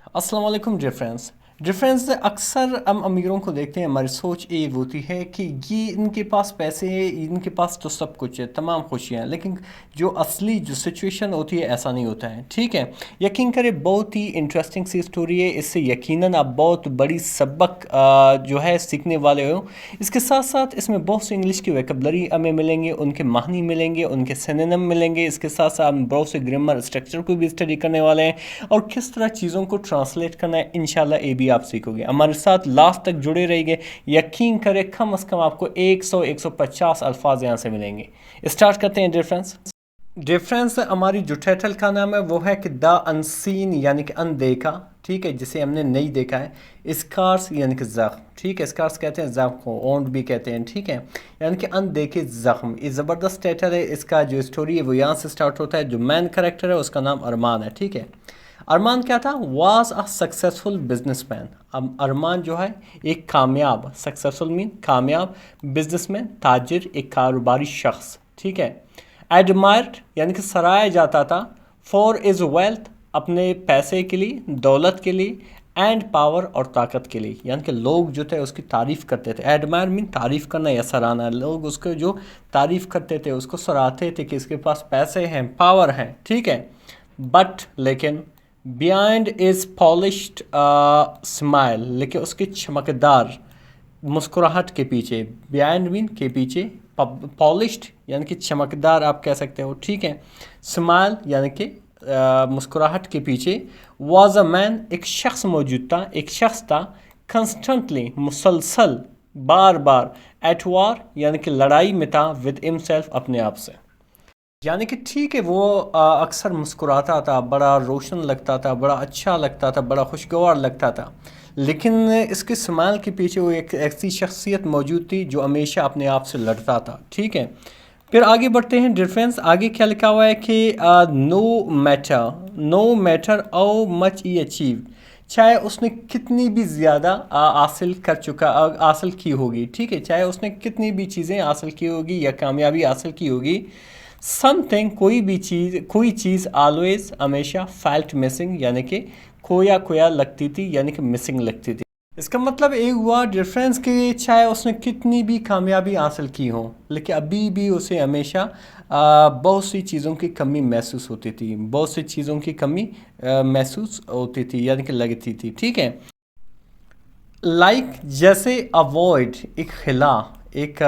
अस्सलाम वालेकुम dear friends. Dear friends, अक्सर हम अमीरों को देखते हैं, हमारी सोच ये होती है कि ये इनके पास पैसे हैं, इनके पास तो सब कुछ है, तमाम खुशियाँ हैं, लेकिन जो असली जो सिचुएशन होती है ऐसा नहीं होता है। ठीक है, यकीन करें बहुत ही इंटरेस्टिंग सी स्टोरी है, इससे यकीनन आप बहुत बड़ी सबक जो है सीखने वाले हो। इसके साथ साथ इसमें बहुत सी इंग्लिश की वोकैबुलरी हमें मिलेंगे, उनके मानी मिलेंगे, उनके सिनोनिम मिलेंगे। इसके साथ साथ हम बहुत से ग्रामर स्ट्रक्चर को भी स्टडी करने वाले हैं और किस तरह चीज़ों को ट्रांसलेट करना है, इंशाल्लाह ये भी आप सीखोगे। हमारे साथ लास्ट तक जुड़े रहिए। यकीन करें कम से कम आपको 100-150 अल्फाज यहाँ से मिलेंगे। स्टार्ट करते हैं डियर फ्रेंड्स। डियर फ्रेंड्स, हमारी जो टाइटल का नाम है वो है कि द अनसीन यानी कि अनदेखा। ठीक है, जिसे हमने नहीं देखा है। स्कार्स यानी कि ज़ख्म। ठीक है, स्कार्स कहते हैं ज़ख्म को, ओंड भी कहते हैं। ठीक है, यानी कि अनदेखे ज़ख्म। ये ज़बरदस्त टाइटल है। इसका जो स्टोरी है वो यहाँ से स्टार्ट होता है। जो मेन कैरेक्टर है उसका नाम अरमान है। ठीक है, अरमान क्या था? Was a successful businessman. अब अरमान जो है एक कामयाब, सक्सेसफुल मीन कामयाब, बिजनेसमैन ताजिर, एक कारोबारी शख्स। ठीक है, एडमायर्ड यानी कि सराहा जाता था, फॉर इज़ वेल्थ अपने पैसे के लिए, दौलत के लिए, एंड पावर और ताकत के लिए। यानी कि लोग जो थे उसकी तारीफ़ करते थे। एडमायर मीन तारीफ़ करना या सराहना। लोग उसको जो तारीफ़ करते थे उसको सराहते थे कि इसके पास पैसे हैं, पावर हैं। ठीक है, बट लेकिन बिहाइंड इज़ पॉलिश्ड स्माइल, लेकिन उसकी चमकदार मुस्कुराहट के पीछे, बिहाइंड मीन के पीछे, पॉलिश्ड यानी कि चमकदार आप कह सकते हो। ठीक है, स्माइल यानी कि मुस्कुराहट के पीछे, वाज अ मैन एक शख्स मौजूद था, एक शख्स था, कंस्टेंटली मुसलसल, बार बार, एट वार यानी कि लड़ाई में था, विद हिमसेल्फ अपने आप से। यानी कि ठीक है, वो अक्सर मुस्कुराता था, बड़ा रोशन लगता था, बड़ा अच्छा लगता था, बड़ा खुशगवार लगता था, लेकिन इसके स्माइल के पीछे वो एक ऐसी शख्सियत मौजूद थी जो हमेशा अपने आप से लड़ता था। ठीक है, फिर आगे बढ़ते हैं डिफरेंस। आगे क्या लिखा हुआ है कि no matter how much he achieve, चाहे उसने कितनी भी ज़्यादा हासिल की होगी। ठीक है, चाहे उसने कितनी भी चीज़ें हासिल की होगी या कामयाबी हासिल की होगी, समथिंग कोई चीज़ ऑलवेज हमेशा फेल्ट मिसिंग यानी कि खोया खोया लगती थी, यानी कि मिसिंग लगती थी। इसका मतलब एक हुआ डिफरेंस कि चाहे उसने कितनी भी कामयाबी हासिल की हो, लेकिन अभी भी उसे हमेशा बहुत सी चीज़ों की कमी महसूस होती थी, बहुत सी चीज़ों की कमी महसूस होती थी यानी कि लगती थी। ठीक है, जैसे अवॉइड एक खिला, एक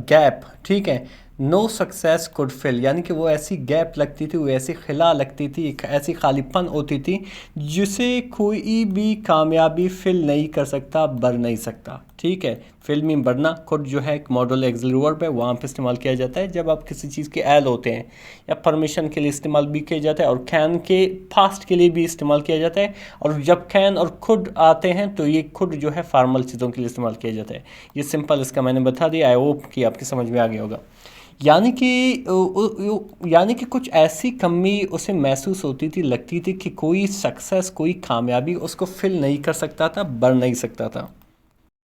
गैप। ठीक है, नो सक्सेस कुड फिल यानी कि वो ऐसी गैप लगती थी, वो ऐसी खिला लगती थी, एक ऐसी खालीपन होती थी जिसे कोई भी कामयाबी फिल नहीं कर सकता, भर नहीं सकता। ठीक है, फिल में भरना खुद जो है एक मॉडल एक्सिलरी वर्ब है, वहाँ पे इस्तेमाल किया जाता है जब आप किसी चीज़ के एल होते हैं, या परमिशन के लिए इस्तेमाल भी किया जाता है, और कैन के पास्ट के लिए भी इस्तेमाल किया जाता है, और जब कैन और खुद आते हैं तो ये खुद जो है फॉर्मल चीज़ों के लिए इस्तेमाल किया जाता है। ये सिंपल इसका मैंने बता दिया, आई होप कि आपकी समझ में आ गया होगा। यानी कि कुछ ऐसी कमी उसे महसूस होती थी, लगती थी कि कोई सक्सेस, कोई कामयाबी उसको फिल नहीं कर सकता था, भर नहीं सकता था।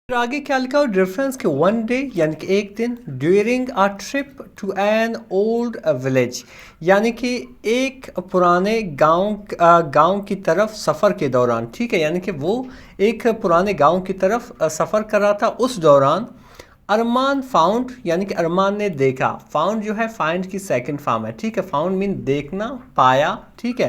फिर आगे क्या लिखा हो रेफरेंस के वन डे यानी कि एक दिन, during a trip to an old village यानी कि एक पुराने गांव की तरफ सफ़र के दौरान। ठीक है, यानी कि वो एक पुराने गांव की तरफ सफ़र कर रहा था। उस दौरान अरमान फाउंड यानी कि अरमान ने देखा, फाउंड जो है फाइंड की सेकंड फॉर्म है। ठीक है, फाउंड मीन देखना, पाया। ठीक है,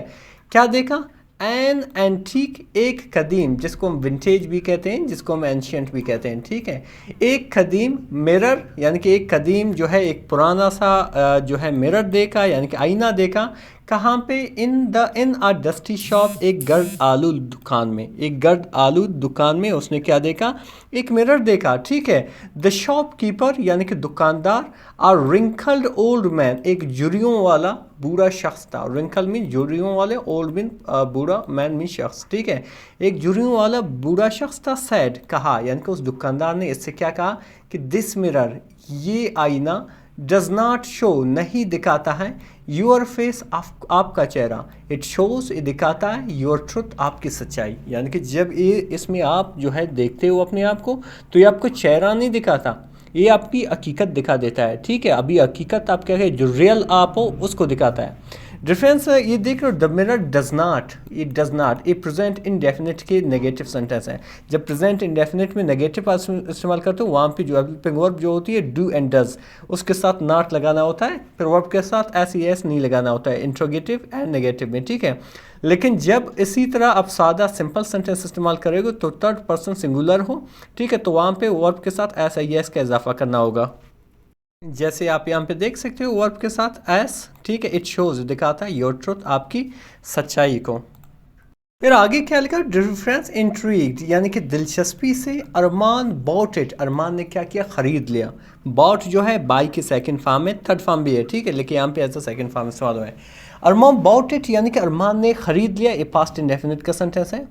क्या देखा? एन एंटीक एक कदीम, जिसको हम विंटेज भी कहते हैं, जिसको हम एंशियंट भी कहते हैं। ठीक है, एक कदीम मिरर यानी कि एक कदीम जो है एक पुराना सा जो है मिरर देखा यानी कि आईना देखा। कहाँ पे? इन अ डस्टी शॉप, एक गर्द आलू दुकान में, एक गर्द आलू दुकान में उसने क्या देखा? एक मिरर देखा। ठीक है, द शॉप कीपर यानी कि दुकानदार, और रिंकल्ड ओल्ड मैन एक जुरियों वाला बूढ़ा शख्स था। रिंकल मीन जुरियों वाले, ओल्ड मीन बूढ़ा, मैन मीन शख्स। ठीक है, एक जुरियों वाला बूढ़ा शख्स था। सैड कहा, यानी कि उस दुकानदार ने इससे क्या कहा कि दिस मिरर, ये आईना, डज नॉट शो नहीं दिखाता है, योर फेस आपका चेहरा, इट शोज ये दिखाता है, योर ट्रुथ आपकी सच्चाई। यानी कि जब ये इसमें आप जो है देखते हो अपने आप को, तो ये आपको चेहरा नहीं दिखाता, ये आपकी हकीकत दिखा देता है। ठीक है, अभी हकीकत आप क्या है, जो रियल आप हो उसको दिखाता है। डिफरेंस ये देख रहे हो, the mirror does not, it does not, ये प्रेजेंट इंडेफिनिट के नेगेटिव सेंटेंस है। जब प्रेजेंट इंडेफिनिट में नेगेटिव इस्तेमाल करते हो वहाँ पे जो हेल्पिंग वर्ब जो होती है डू एंड डज, उसके साथ नॉट लगाना होता है, फिर वर्ब के साथ एस एस नहीं लगाना होता है इंट्रोगेटिव एंड नेगेटिव में, ठीक है। लेकिन जब इसी तरह आप सादा सिंपल सेंटेंस इस्तेमाल करेंगे तो थर्ड पर्सन सिंगुलर हो, ठीक है, तो वहाँ पे वर्ब के साथ एस आई एस का इजाफा करना होगा। जैसे आप यहाँ पे देख सकते हो वर्ब के साथ एस, ठीक है, इट शोज दिखाता है योर ट्रुथ, आपकी सच्चाई को। फिर आगे क्या लिखा, डिफरेंस इंट्रीग्ड यानी कि दिलचस्पी से, अरमान बॉट इट, अरमान ने क्या किया, खरीद लिया। बॉट जो है बाई की सेकंड फॉर्म है, थर्ड फॉर्म भी है, ठीक है, लेकिन यहाँ पे एज अ सेकंड फॉर्म इस्तेमाल हुआ है। अरमान बॉट इट यानी कि अरमान ने खरीद लिया, ये पास्ट इंडेफिनिट का सेंटेंस है।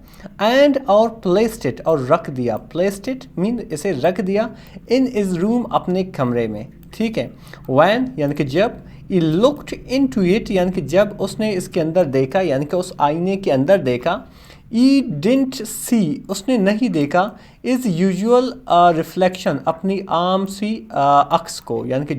एंड और प्लेस्ड इट, और रख दिया, प्लेस्ड इट मीन इसे रख दिया, इन इज रूम अपने कमरे में, ठीक है। व्हेन यानी कि जब, he looked into it यानी कि जब उसने इसके अंदर देखा, यानी कि उस आईने के अंदर देखा। he didn't see उसने नहीं देखा, is usual reflection अपनी आम सी अक्स को, यानी कि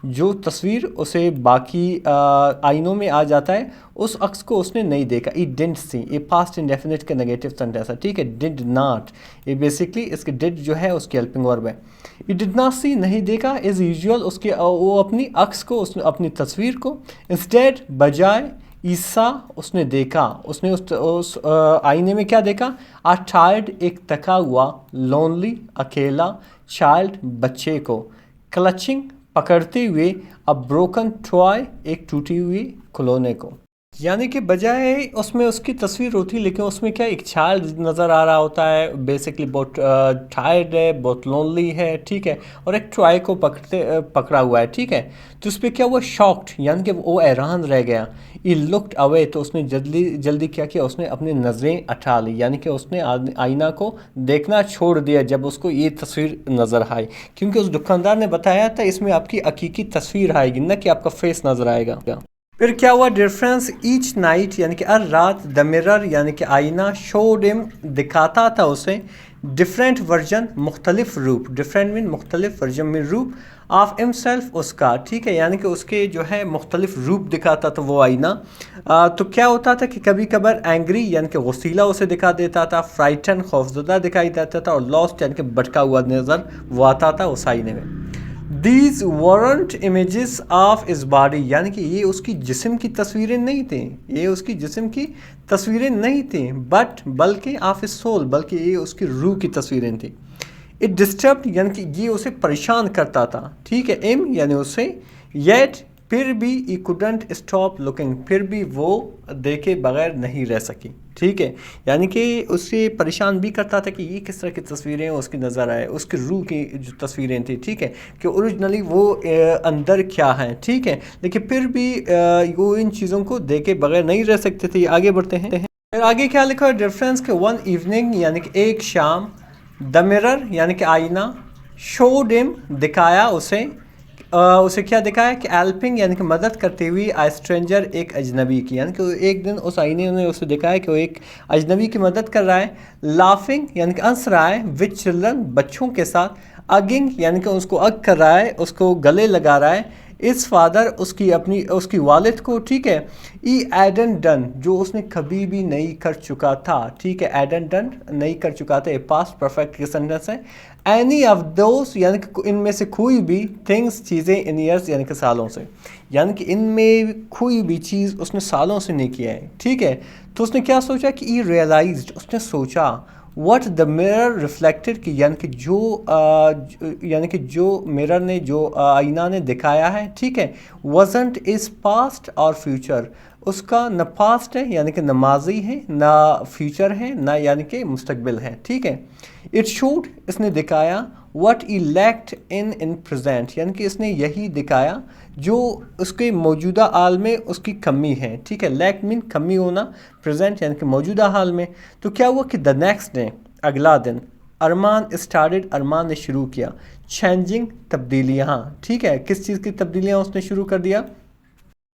जो तस्वीर उसे बाकी आईनों में आ जाता है उस अक्स को उसने नहीं देखा। he didn't see ये पास्ट इंडेफिनिट का नेगेटिव सेंटेंस है, ठीक है। did not ये बेसिकली इसके did जो है उसकी हेल्पिंग वर्ब है। he did not see नहीं देखा, is usual उसके वो अपनी अक्स को, उसने अपनी तस्वीर को। instead बजाय, ईसा उसने देखा, उसने उस आईने में क्या देखा, आ चाइल्ड एक थका हुआ, लोनली अकेला, चाइल्ड बच्चे को, क्लचिंग पकड़ते हुए, अ ब्रोकन टॉय एक टूटी हुई खिलौने को। यानी कि बजाय उसमें उसकी तस्वीर होती लेकिन उसमें क्या एक चाइल्ड नज़र आ रहा होता है, बेसिकली बहुत टायर्ड है, बहुत लोनली है, ठीक है, और एक टॉय को पकड़ा हुआ है, ठीक है। तो उस पर क्या हुआ, शॉक्ड यानी कि वो हैरान रह गया। ई लुक्ड अवे तो उसने जल्दी क्या किया, उसने अपनी नज़रें हटा ली, यानी कि उसने आईना को देखना छोड़ दिया जब उसको ये तस्वीर नज़र आई, क्योंकि उस दुकानदार ने बताया था इसमें आपकी हकीकी तस्वीर आएगी, न कि आपका फेस नज़र आएगा। फिर क्या हुआ, डिफरेंस ईच नाइट यानी कि हर रात, द मिरर यानी कि आईना, शोड हिम दिखाता था उसे, डिफरेंट वर्जन मुख्तलिफ रूप, डिफरेंट मीन मुख्तलिफ, वर्जन में रूप, ऑफ हिमसेल्फ उसका, ठीक है, यानी कि उसके जो है मुख्तलिफ रूप दिखाता था वो आईना। तो क्या होता था कि कभी कभार एंग्री यानी कि गुस्सीला उसे दिखा देता था, फ्राइटन खौफजदा दिखाई देता था, और लॉस्ट यानी कि भटका हुआ नज़र वो आता था उस आईने में। These weren't images of his body यानी कि ये उसकी जिस्म की तस्वीरें नहीं थी, ये उसकी जिस्म की तस्वीरें नहीं थी, बल्कि ऑफ हिज सोल, बल्कि ये उसकी रूह की तस्वीरें थी। इट डिस्टर्ब यानी कि ये उसे परेशान करता था, ठीक है, एम यानी उसे, येट फिर भी ही कुडंट स्टॉप लुकिंग, फिर भी वो देखे बगैर नहीं रह सकी, ठीक है, यानी कि उससे परेशान भी करता था कि ये किस तरह की तस्वीरें उसकी नज़र आए, उसकी रूह की जो तस्वीरें थी, ठीक है, कि ओरिजिनली वो अंदर क्या है, ठीक है, लेकिन फिर भी वो इन चीज़ों को देखे बगैर नहीं रह सकते थे। आगे बढ़ते हैं, फिर आगे क्या लिखा है, डिफरेंस के वन इवनिंग यानी कि एक शाम, द मिरर यानी कि आईना, शोड हिम दिखाया उसे क्या दिखाया कि हेल्पिंग यानी कि मदद करते हुए, आ स्ट्रेंजर एक अजनबी की, यानी कि एक दिन उस आईने ने उसे दिखाया कि वो एक अजनबी की मदद कर रहा है। लाफिंग यानी कि हंस रहा है, विद चिल्ड्रन बच्चों के साथ, अगिंग यानी कि उसको अग कर रहा है, उसको गले लगा रहा है, इस फादर उसकी वालिद को, ठीक है, ई एडन डन जो उसने कभी भी नहीं कर चुका था, ठीक है, एडन डन नहीं कर चुका था, पास्ट परफेक्ट के सेंटेंस है। एनी ऑफ दोस यानी कि इनमें से कोई भी, थिंग्स चीज़ें, इन ईयर्स यानी कि सालों से, यानी कि इनमें कोई भी चीज़ उसने सालों से नहीं किया है, ठीक है। तो उसने क्या सोचा कि ई रियलाइज्ड उसने सोचा, व्हाट द मिरर रिफ्लेक्टेड की यानी कि जो मिरर ने जो आईना ने दिखाया है, ठीक है, wasn't is past और फ्यूचर, उसका न पास्ट है यानी कि न माजी है, ना फ्यूचर है, ना यानी कि मुस्तकबिल है, ठीक है। इट शोड इसने दिखाया, what he lacked in present यानी कि इसने यही दिखाया जो उसके मौजूदा हाल में उसकी कमी है, ठीक है, लैक मीन कमी होना, प्रेजेंट यानी कि मौजूदा हाल में। तो क्या हुआ कि द नेक्स्ट डे अगला दिन, अरमान स्टार्टेड अरमान ने शुरू किया, चेंजिंग तब्दीलियाँ, ठीक है, किस चीज़ की तब्दीलियाँ उसने शुरू कर दिया।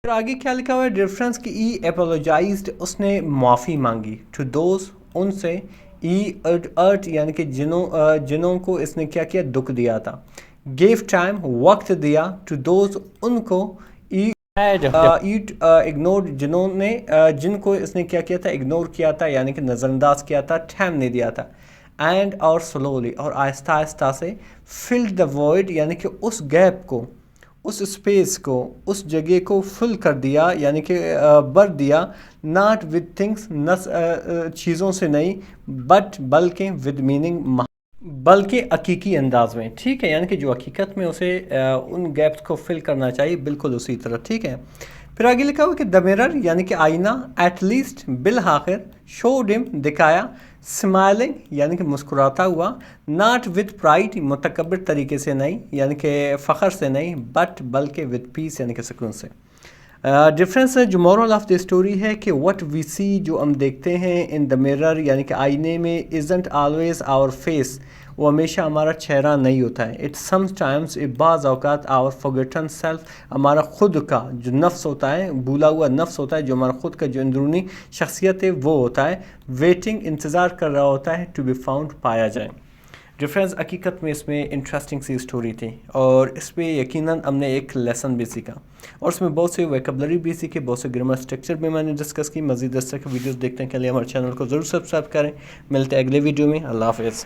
फिर आगे क्या लिखा हुआ है, डिफरेंस की ई एपोलोजाइज्ड उसने माफ़ी मांगी, टू दोज उनसे, ई अर्ट यानी कि जिनों को इसने क्या किया, दुख दिया था, गेव टाइम वक्त दिया, टू दोज उनको, ई اگنور جن کو اس نے کیا کیا تھا، اگنور کیا تھا، یعنی کہ نظر انداز کیا تھا، ٹھہم نہیں دیا تھا. اینڈ اور سلولی، اور آہستہ آہستہ سے فل دا وائڈ، یعنی کہ اس گیپ کو، اس اسپیس کو، اس جگہ کو فل کر دیا، یعنی کہ بھر دیا. ناٹ ود تھنگس، چیزوں سے نہیں، بٹ بلکہ ود میننگ، بلکہ حقیقی انداز میں. ٹھیک ہے، یعنی کہ جو حقیقت میں اسے ان گیپس کو فل کرنا چاہیے بالکل اسی طرح. ٹھیک ہے، پھر آگے لکھا ہوا کہ دا میرر، یعنی کہ آئینہ، ایٹ لیسٹ بالآخر، شوڈ ہم، دکھایا، اسمائلنگ، یعنی کہ مسکراتا ہوا، ناٹ ود پرائڈ، متکبر طریقے سے نہیں، یعنی کہ فخر سے نہیں، بٹ بلکہ ود پیس، یعنی کہ سکون سے. ڈفرینس ہے جو مورل آف دی اسٹوری ہے کہ وٹ وی سی، جو ہم دیکھتے ہیں، ان دا میرر، یعنی کہ آئینے میں، ازنٹ آلویز آور فیس، وہ ہمیشہ ہمارا چہرہ نہیں ہوتا ہے. اٹ سم ٹائمز، بعض اوقات، آور فورگٹن سیلف، ہمارا خود کا جو نفس ہوتا ہے، بھولا ہوا نفس ہوتا ہے، جو ہمارا خود کا جو اندرونی شخصیت ہے وہ ہوتا ہے، ویٹنگ، انتظار کر رہا ہوتا ہے، ٹو بی فاؤنڈ، پایا جائے. ڈفرینس حقیقت میں اس میں انٹرسٹنگ سی اسٹوری تھی، اور اس پہ یقیناً ہم نے ایک لیسن بھی سیکھا، اور اس میں بہت سے ویکیبلری بھی سیکھے، بہت سے گرامر اسٹرکچر بھی میں نے ڈسکس کی. مزید اس طرح کے ویڈیوز دیکھنے کے لیے ہمارے چینل کو ضرور سبسکرائب کریں. ملتے ہیں اگلے ویڈیو میں. اللہ حافظ.